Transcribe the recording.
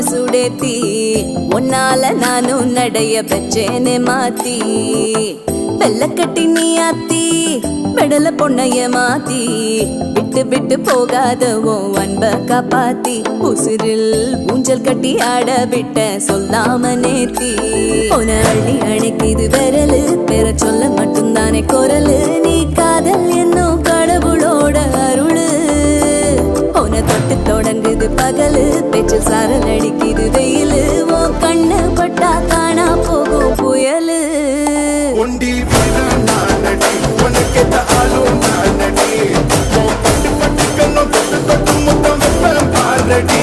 சுடேத்தி ஒன்னால நானும் நடைய பெற்றேனே மாத்தி வெள்ளக்கட்டி நீ ஆத்தி பெடல பொண்ணைய மாத்தி விட்டு விட்டு போகாதவோ அன்ப காப்பாத்தி உசிரில் ஊஞ்சல் கட்டி ஆட விட்ட சொல்லாம நேத்தி உன அள்ளி அணைக்குது விரலு பெற சொல்ல மட்டும்தானே குரலு நீ காதல் என்னும் கடவுளோட அருளு உன தொட்டு தொடங்குது பகலு பேச்சில் சாரல் அடிக்குது வெயிலு ஓ கண்ணு பட்டா காணா போகும் புயலு ஒண்டி நானடி உனக்கேத்த ஆளும் நானடி பட்டு பட்டு கண்ணும் தொட்டு தொட்டு முத்தம் பாரடி